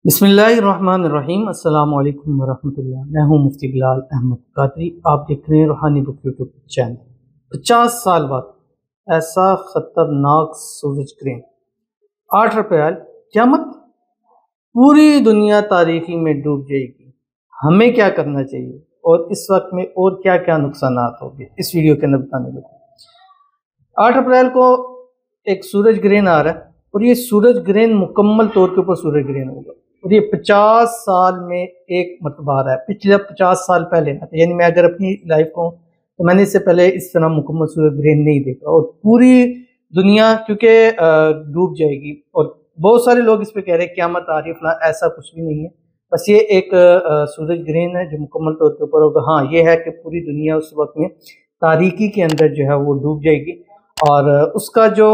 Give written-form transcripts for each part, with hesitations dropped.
बिस्मिल्लाहिर्रहमानिर्रहीम। अस्सलाम वालेकुम वरहमतुल्लाह। मैं हूं मुफ्ती बिलाल अहमद कादरी। आप देख रहे हैं रूहानी बुक यूट्यूब चैनल। 50 साल बाद ऐसा खतरनाक सूरज ग्रहण, 8 अप्रैल, क़यामत, पूरी दुनिया तारीकी में डूब जाएगी। हमें क्या करना चाहिए और इस वक्त में और क्या क्या नुकसानात होंगे, इस वीडियो के अंदर बताने लगा। 8 अप्रैल को एक सूरज ग्रहण आ रहा है और ये सूरज ग्रहण मुकम्मल तौर के ऊपर सूरज ग्रहण होगा और ये 50 साल में एक मरतबा आ रहा है। पिछले 50 साल पहले आता है, यानी मैं अगर अपनी लाइफ को तो मैंने इससे पहले इस तरह मुकम्मल सूरज ग्रहण नहीं देखा और पूरी दुनिया क्योंकि डूब जाएगी। और बहुत सारे लोग इस पे कह रहे हैं क़यामत आ रही है फलां, ऐसा कुछ भी नहीं है। बस ये एक सूरज ग्रहण है जो मुकम्मल तौर के ऊपर होगा। हाँ, ये है कि पूरी दुनिया उस वक्त में तारीकी के अंदर जो है वो डूब जाएगी और उसका जो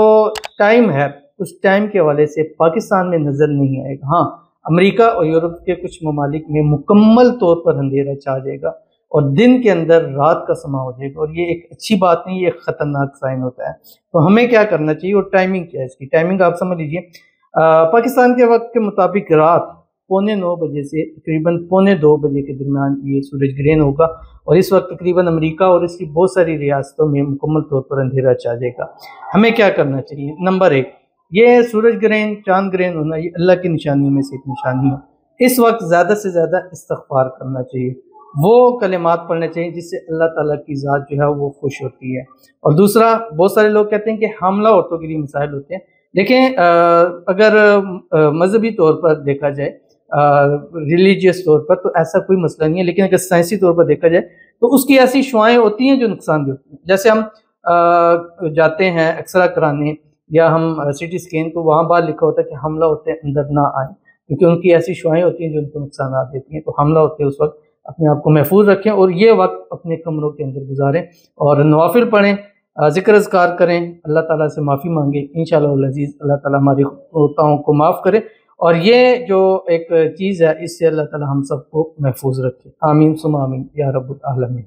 टाइम है उस टाइम के हवाले से पाकिस्तान में नज़र नहीं आएगा। हाँ, अमेरिका और यूरोप के कुछ ममालिक में मुकम्मल तौर पर अंधेरा छा जाएगा और दिन के अंदर रात का समा हो जाएगा और ये एक अच्छी बात नहीं, ये एक ख़तरनाक साइन होता है। तो हमें क्या करना चाहिए और टाइमिंग क्या है इसकी? टाइमिंग आप समझ लीजिए, पाकिस्तान के वक्त के मुताबिक रात 8:45 बजे से तकरीबन 2:45 बजे के दरमियान ये सूरज ग्रहण होगा और इस वक्त तकरीबन अमेरिका और इसकी बहुत सारी रियासतों में मुकम्मल तौर पर अंधेरा छा जाएगा। हमें क्या करना चाहिए? नंबर 1, ये सूरज ग्रहण, चांद ग्रहण होना ये अल्लाह की निशानियों में से एक निशानी है। इस वक्त ज़्यादा से ज़्यादा इस्तिग़फ़ार करना चाहिए, वो कलिमात पढ़ने चाहिए जिससे अल्लाह ताला की ज़ात जो है वो खुश होती है। और दूसरा, बहुत सारे लोग कहते हैं कि हामला औरतों के लिए मसाइल होते हैं। देखें, अगर मजहबी तौर पर देखा जाए, रिलीजियस तौर पर, तो ऐसा कोई मसला नहीं है, लेकिन अगर साइंसी तौर पर देखा जाए तो उसकी ऐसी शुआएँ होती हैं जो नुकसानदेह होती हैं। जैसे हम जाते हैं एक्सरा कराने या हम सिटी स्कैन, तो वहाँ बाहर लिखा होता है कि हमला होते हैं अंदर ना आए, क्योंकि उनकी ऐसी शुआएँ होती हैं जो उनको नुकसान देती हैं। तो हमला होते हैं उस वक्त अपने आप को महफूज रखें और ये वक्त अपने कमरों के अंदर गुजारें और नवाफिल पढ़ें, ज़िक्र अज़कार करें, अल्लाह ताला से माफ़ी मांगें। इंशाअल्लाह अज़ीज़ अल्लाह ताला हमारी खताओं को माफ़ करे और ये जो एक चीज़ है इससे अल्लाह ताला हम सबको महफूज रखे। आमीन सुम्मा आमीन या रब्बुल आलमीन।